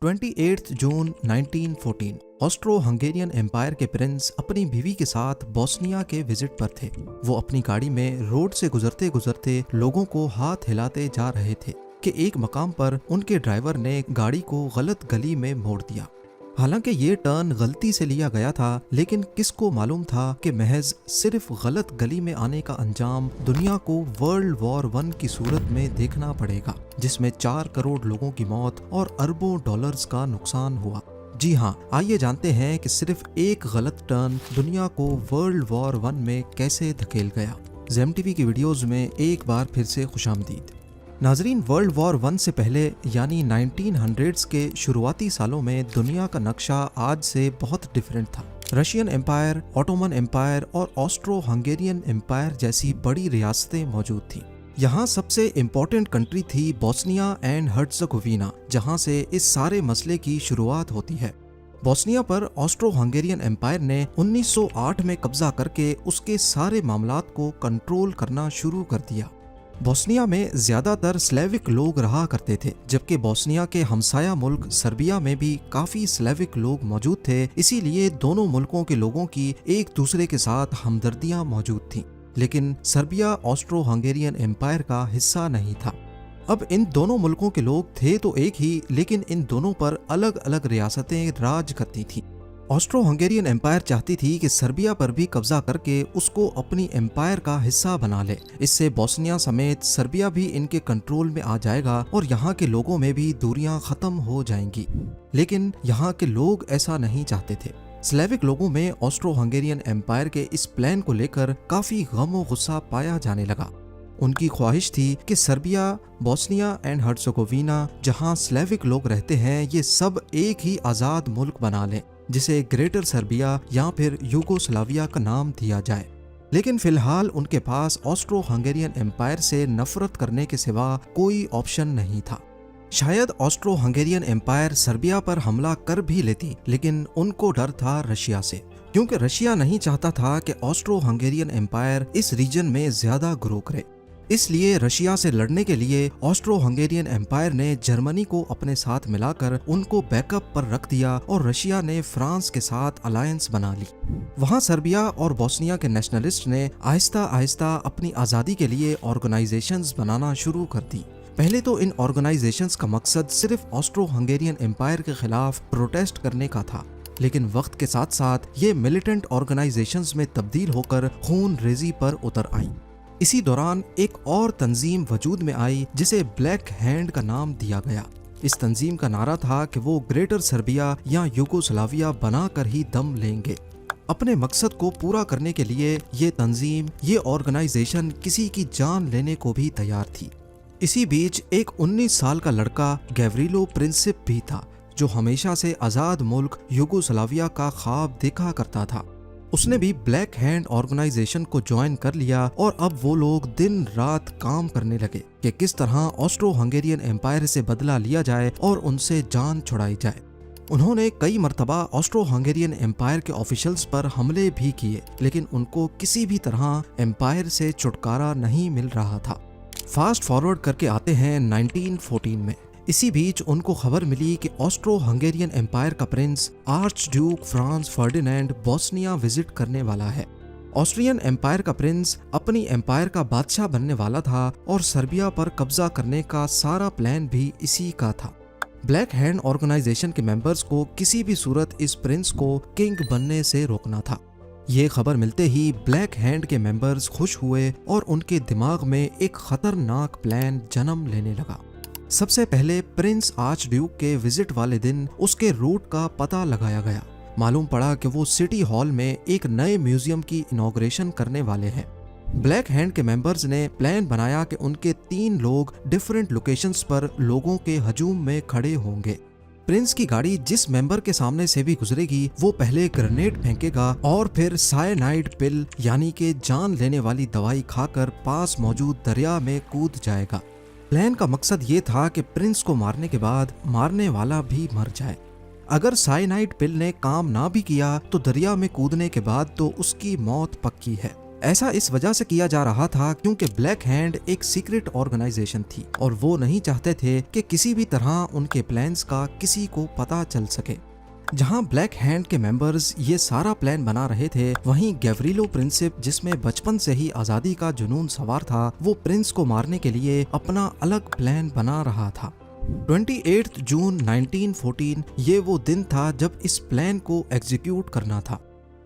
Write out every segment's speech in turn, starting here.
28 जून 1914 Austro Hungarian empire के Prince अपनी बीवी के साथ बोस्निया के विजिट पर थे। वो अपनी गाड़ी में रोड से गुजरते गुजरते लोगों को हाथ हिलाते जा रहे थे कि एक मकाम पर उनके ड्राइवर ने गाड़ी को गलत गली में मोड़ दिया। हालांकि ये टर्न गलती से लिया गया था, लेकिन किसको मालूम था कि महज सिर्फ गलत गली में आने का अंजाम दुनिया को वर्ल्ड वॉर 1 की सूरत में देखना पड़ेगा, जिसमें 4 करोड़ लोगों की मौत और अरबों डॉलर्स का नुकसान हुआ। जी हाँ, आइए जानते हैं कि सिर्फ एक गलत टर्न दुनिया को वर्ल्ड वॉर 1 में कैसे धकेल गया। ज़ेम टीवी की वीडियोस में एक बार फिर से खुशामदीद। नाजरीन, वर्ल्ड वॉर 1 से पहले यानी 1900s के शुरुआती सालों में दुनिया का नक्शा आज से बहुत डिफरेंट था। रशियन एम्पायर, ऑटोमन एम्पायर और ऑस्ट्रो हंगेरियन एम्पायर जैसी बड़ी रियासतें मौजूद थीं। यहाँ सबसे इम्पोर्टेंट कंट्री थी बोस्निया एंड हर्ट्ज़गोविना, जहाँ से इस सारे मसले की शुरुआत होती है। बोस्निया पर ऑस्ट्रो हंगेरियन एम्पायर ने 1908 में कब्जा करके उसके सारे मामलात को कंट्रोल करना शुरू कर दिया। बोस्निया में ज्यादातर स्लेविक लोग रहा करते थे, जबकि बोस्निया के हमसाया मुल्क सर्बिया में भी काफी स्लेविक लोग मौजूद थे। इसीलिए दोनों मुल्कों के लोगों की एक दूसरे के साथ हमदर्दियां मौजूद थीं। लेकिन सर्बिया ऑस्ट्रो हंगेरियन एम्पायर का हिस्सा नहीं था। अब इन दोनों मुल्कों के लोग थे तो एक ही, लेकिन इन दोनों पर अलग अलग रियासतें राज करती थीं। ऑस्ट्रो हंगेरियन एम्पायर चाहती थी कि सर्बिया पर भी कब्जा करके उसको अपनी एम्पायर का हिस्सा बना ले। इससे बोस्निया समेत सर्बिया भी इनके कंट्रोल में आ जाएगा और यहाँ के लोगों में भी दूरियां खत्म हो जाएंगी। लेकिन यहाँ के लोग ऐसा नहीं चाहते थे। स्लेविक लोगों में ऑस्ट्रो हंगेरियन एम्पायर के इस प्लान को लेकर काफी गम और गुस्सा पाया जाने लगा। उनकी ख्वाहिश थी कि सर्बिया, बोस्निया एंड हर्ट्ज़गोविना, जहाँ स्लेविक लोग रहते हैं, ये सब एक ही आज़ाद मुल्क बना लें, जिसे ग्रेटर सर्बिया या फिर यूगोस्लाविया का नाम दिया जाए। लेकिन फिलहाल उनके पास ऑस्ट्रो हंगेरियन एम्पायर से नफरत करने के सिवा कोई ऑप्शन नहीं था। शायद ऑस्ट्रो हंगेरियन एम्पायर सर्बिया पर हमला कर भी लेती, लेकिन उनको डर था रशिया से, क्योंकि रशिया नहीं चाहता था कि ऑस्ट्रो हंगेरियन एम्पायर इस रीजन में ज्यादा ग्रो करे। इसलिए रशिया से लड़ने के लिए ऑस्ट्रो हंगेरियन एम्पायर ने जर्मनी को अपने साथ मिलाकर उनको बैकअप पर रख दिया और रशिया ने फ्रांस के साथ अलायंस बना ली। वहां सर्बिया और बोस्निया के नेशनलिस्ट ने आहिस्ता आहिस्ता अपनी आज़ादी के लिए ऑर्गेनाइजेशंस बनाना शुरू कर दी। पहले तो इन ऑर्गेनाइजेशंस का मकसद सिर्फ ऑस्ट्रो हंगेरियन एम्पायर के खिलाफ प्रोटेस्ट करने का था, लेकिन वक्त के साथ साथ ये मिलिटेंट ऑर्गेनाइजेशंस में तब्दील होकर खून रेजी पर उतर आईं। इसी दौरान एक और तंजीम वजूद में आई जिसे ब्लैक हैंड का नाम दिया गया। इस तंजीम का नारा था कि वो ग्रेटर सर्बिया या यूगोस्लाविया बनाकर ही दम लेंगे। अपने मकसद को पूरा करने के लिए ये तंजीम, ये ऑर्गेनाइजेशन किसी की जान लेने को भी तैयार थी। इसी बीच एक 19 साल का लड़का गैव्रिलो प्रिंसिप भी था, जो हमेशा से आज़ाद मुल्क यूगोस्लाविया का ख्वाब देखा करता था। उसने भी ब्लैक हैंड ऑर्गेनाइजेशन को ज्वाइन कर लिया और अब वो लोग दिन रात काम करने लगे कि किस तरह ऑस्ट्रो हंगेरियन एम्पायर से बदला लिया जाए और उनसे जान छुड़ाई जाए। उन्होंने कई मर्तबा ऑस्ट्रो हंगेरियन एम्पायर के ऑफिशियल्स पर हमले भी किए, लेकिन उनको किसी भी तरह एम्पायर से छुटकारा नहीं मिल रहा था। फास्ट फॉरवर्ड करके आते हैं 1914 में। इसी बीच उनको खबर मिली कि ऑस्ट्रो हंगेरियन एम्पायर का Prince arch Duke Franz Ferdinand Bosnia visit करने वाला है। ऑस्ट्रियन एम्पायर का प्रिंस अपनी एम्पायर का बादशाह बनने वाला था और सर्बिया पर कब्जा करने का सारा प्लान भी इसी का था। ब्लैक हैंड ऑर्गेनाइजेशन के मेंबर्स को किसी भी सूरत इस प्रिंस को किंग बनने से रोकना था। ये खबर मिलते ही ब्लैक हैंड के मेंबर्स खुश हुए और उनके दिमाग में एक खतरनाक प्लान जन्म लेने लगा। सबसे पहले प्रिंस आर्च ड्यूक के विजिट वाले दिन उसके रूट का पता लगाया गया। मालूम पड़ा कि वो सिटी हॉल में एक नए म्यूजियम की इनॉग्रेशन करने वाले हैं। ब्लैक हैंड के मेंबर्स ने प्लान बनाया कि उनके 3 लोग डिफरेंट लोकेशंस पर लोगों के हजूम में खड़े होंगे। प्रिंस की गाड़ी जिस मेंबर के सामने से भी गुजरेगी, वो पहले ग्रेनेड फेंकेगा और फिर साइनाइड पिल यानी कि जान लेने वाली दवाई खाकर पास मौजूद दरिया में कूद जाएगा। प्लान का मकसद ये था कि प्रिंस को मारने के बाद मारने वाला भी मर जाए। अगर साइनाइड पिल ने काम ना भी किया तो दरिया में कूदने के बाद तो उसकी मौत पक्की है। ऐसा इस वजह से किया जा रहा था क्योंकि ब्लैक हैंड एक सीक्रेट ऑर्गेनाइजेशन थी और वो नहीं चाहते थे कि किसी भी तरह उनके प्लान्स का किसी को पता चल सके। जहां ब्लैक हैंड के मेंबर्स ये सारा प्लान बना रहे थे, वहीं गैवरिलो प्रिंसिप, जिसमें बचपन से ही आजादी का जुनून सवार था, वो प्रिंस को मारने के लिए अपना अलग प्लान बना रहा था। 28 जून 1914 ये वो दिन था जब इस प्लान को एग्जीक्यूट करना था।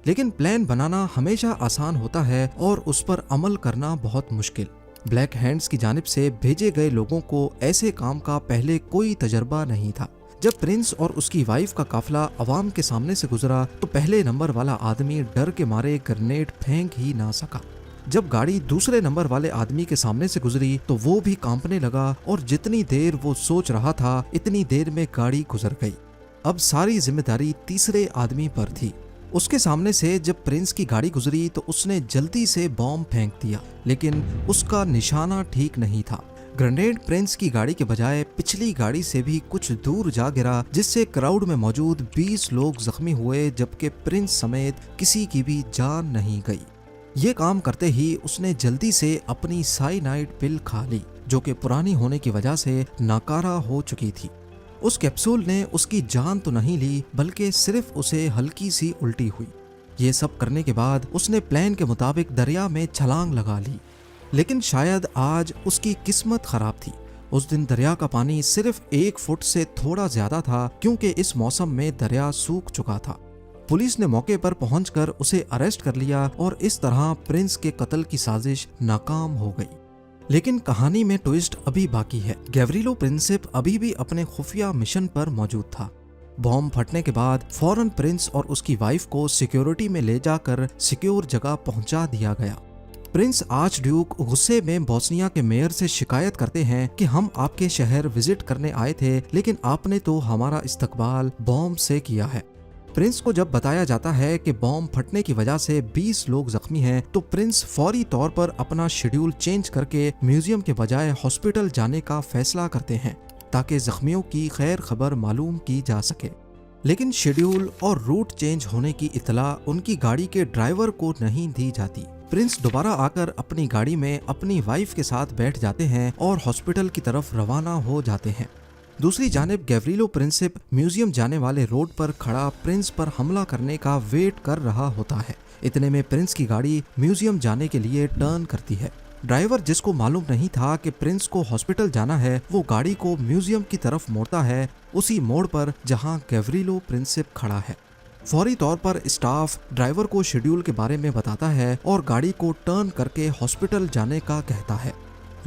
लेकिन प्लान बनाना हमेशा आसान होता है और उस पर अमल करना बहुत मुश्किल। ब्लैक हैंड्स की जानिब से भेजे गए लोगों को ऐसे काम का पहले कोई तजर्बा नहीं था। जब प्रिंस और उसकी वाइफ का काफिला अवाम के सामने से गुजरा तो पहले नंबर वाला आदमी डर के मारे ग्रेनेड फेंक ही ना सका। जब गाड़ी दूसरे नंबर वाले आदमी के सामने से गुजरी तो वो भी कांपने लगा और जितनी देर वो सोच रहा था इतनी देर में गाड़ी गुजर गई। अब सारी जिम्मेदारी तीसरे आदमी पर थी। उसके सामने से जब प्रिंस की गाड़ी गुजरी तो उसने जल्दी से बॉम्ब फेंक दिया, लेकिन उसका निशाना ठीक नहीं था। ग्रेनेड प्रिंस की गाड़ी के बजाय पिछली गाड़ी से भी कुछ दूर जा गिरा, जिससे क्राउड में मौजूद 20 लोग जख्मी हुए, जबकि प्रिंस समेत किसी की भी जान नहीं गई। ये काम करते ही उसने जल्दी से अपनी साइनाइड पिल खा ली, जो कि पुरानी होने की वजह से नाकारा हो चुकी थी। उस कैप्सूल ने उसकी जान तो नहीं ली, बल्कि सिर्फ उसे हल्की सी उल्टी हुई। ये सब करने के बाद उसने प्लान के मुताबिक दरिया में छलांग लगा ली। लेकिन शायद आज उसकी किस्मत खराब थी। उस दिन दरिया का पानी सिर्फ 1 फुट से थोड़ा ज्यादा था, क्योंकि इस मौसम में दरिया सूख चुका था। पुलिस ने मौके पर पहुंचकर उसे अरेस्ट कर लिया और इस तरह प्रिंस के कत्ल की साजिश नाकाम हो गई। लेकिन कहानी में ट्विस्ट अभी बाकी है। गैवरिलो प्रिंसिप अभी भी अपने खुफिया मिशन पर मौजूद था। बॉम्ब फटने के बाद फौरन प्रिंस और उसकी वाइफ को सिक्योरिटी में ले जाकर सिक्योर जगह पहुंचा दिया गया। प्रिंस आर्च ड्यूक गुस्से में बोस्निया के मेयर से शिकायत करते हैं कि हम आपके शहर विजिट करने आए थे, लेकिन आपने तो हमारा इस्तकबाल बॉम्ब से किया है। प्रिंस को जब बताया जाता है कि बॉम्ब फटने की वजह से 20 लोग जख्मी हैं, तो प्रिंस फौरी तौर पर अपना शेड्यूल चेंज करके म्यूजियम के बजाय हॉस्पिटल जाने का फैसला करते हैं, ताकि जख्मियों की खैर खबर मालूम की जा सके। लेकिन शेड्यूल और रूट चेंज होने की इतला उनकी गाड़ी के ड्राइवर को नहीं दी जाती। प्रिंस दोबारा आकर अपनी गाड़ी में अपनी वाइफ के साथ बैठ जाते हैं और हॉस्पिटल की तरफ रवाना हो जाते हैं। दूसरी जानिब गैवरिलो प्रिंसिप म्यूजियम जाने वाले रोड पर खड़ा प्रिंस पर हमला करने का वेट कर रहा होता है। इतने में प्रिंस की गाड़ी म्यूजियम जाने के लिए टर्न करती है। ड्राइवर, जिसको मालूम नहीं था कि प्रिंस को हॉस्पिटल जाना है, वो गाड़ी को म्यूजियम की तरफ मोड़ता है, उसी मोड़ पर जहां गैवरिलो प्रिंसिप खड़ा है। फौरी तौर पर स्टाफ ड्राइवर को शेड्यूल के बारे में बताता है और गाड़ी को टर्न करके हॉस्पिटल जाने का कहता है।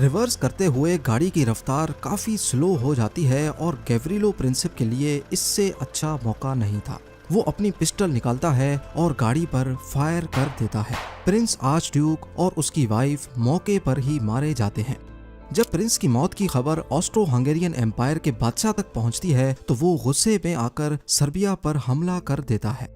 रिवर्स करते हुए गाड़ी की रफ्तार काफी स्लो हो जाती है और गैवरिलो प्रिंसिप के लिए इससे अच्छा मौका नहीं था। वो अपनी पिस्टल निकालता है और गाड़ी पर फायर कर देता है। प्रिंस आर्च ड्यूक और उसकी वाइफ मौके पर ही मारे जाते हैं। जब प्रिंस की मौत की खबर ऑस्ट्रो हंगेरियन एम्पायर के बादशाह तक पहुंचती है तो वो गुस्से में आकर सर्बिया पर हमला कर देता है।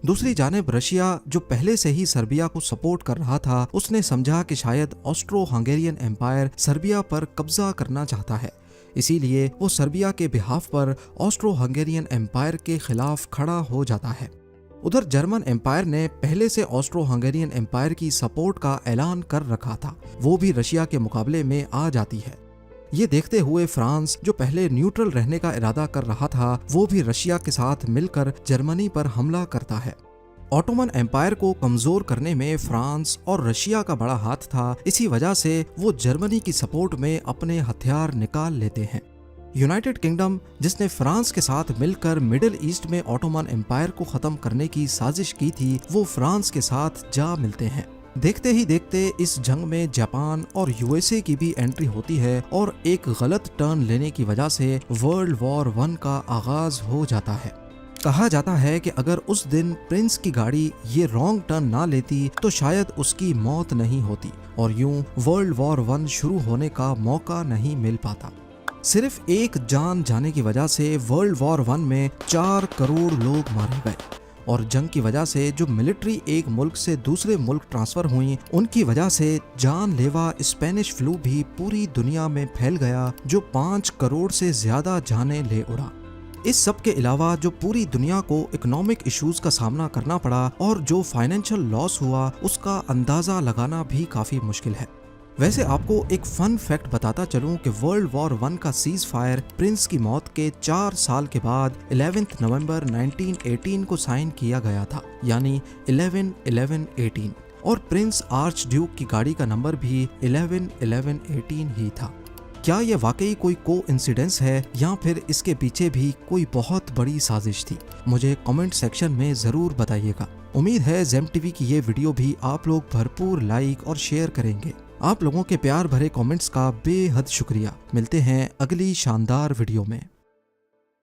दूसरी जानिब रशिया, जो पहले से ही सर्बिया को सपोर्ट कर रहा था, उसने समझा कि शायद ऑस्ट्रो हंगेरियन एम्पायर सर्बिया पर कब्जा करना चाहता है, इसीलिए वो सर्बिया के बिहाफ पर ऑस्ट्रो हंगेरियन एम्पायर के खिलाफ खड़ा हो जाता है। उधर जर्मन एम्पायर ने पहले से ऑस्ट्रो हंगेरियन एम्पायर की सपोर्ट का ऐलान कर रखा था, वो भी रशिया के मुकाबले में आ जाती है। ये देखते हुए फ्रांस, जो पहले न्यूट्रल रहने का इरादा कर रहा था, वो भी रशिया के साथ मिलकर जर्मनी पर हमला करता है। ऑटोमन एम्पायर को कमजोर करने में फ्रांस और रशिया का बड़ा हाथ था, इसी वजह से वो जर्मनी की सपोर्ट में अपने हथियार निकाल लेते हैं। यूनाइटेड किंगडम, जिसने फ्रांस के साथ मिलकर मिडिल ईस्ट में ऑटोमन एम्पायर को खत्म करने की साजिश की थी, वो फ्रांस के साथ जा मिलते हैं। देखते ही देखते इस जंग में जापान और यूएसए की भी एंट्री होती है और एक गलत टर्न लेने की वजह से वर्ल्ड वॉर 1 का आगाज हो जाता है। कहा जाता है कि अगर उस दिन प्रिंस की गाड़ी ये रॉन्ग टर्न ना लेती तो शायद उसकी मौत नहीं होती और यूं वर्ल्ड वॉर 1 शुरू होने का मौका नहीं मिल पाता। सिर्फ एक जान जाने की वजह से वर्ल्ड वॉर 1 में 4 करोड़ लोग मारे गए और जंग की वजह से जो मिलिट्री एक मुल्क से दूसरे मुल्क ट्रांसफर हुई, उनकी वजह से जानलेवा स्पेनिश फ्लू भी पूरी दुनिया में फैल गया, जो 5 करोड़ से ज्यादा जानें ले उड़ा। इस सब के अलावा जो पूरी दुनिया को इकोनॉमिक इश्यूज का सामना करना पड़ा और जो फाइनेंशियल लॉस हुआ उसका अंदाजा लगाना भी काफी मुश्किल है। वैसे आपको एक फन फैक्ट बताता चलूं कि वर्ल्ड वॉर 1 का सीज फायर प्रिंस की मौत के 4 साल के बाद 11 नवंबर 1918 को साइन किया गया था, यानी 11-11-18, और प्रिंस आर्च ड्यूक की गाड़ी का नंबर भी 11-11-18 ही था। क्या ये वाकई कोई कोइंसिडेंस है या फिर इसके पीछे भी कोई बहुत बड़ी साजिश थी? मुझे कमेंट सेक्शन में जरूर बताइएगा। उम्मीद है जेम टीवी की ये वीडियो भी आप लोग भरपूर लाइक और शेयर करेंगे। आप लोगों के प्यार भरे कमेंट्स का बेहद शुक्रिया। मिलते हैं अगली शानदार वीडियो में।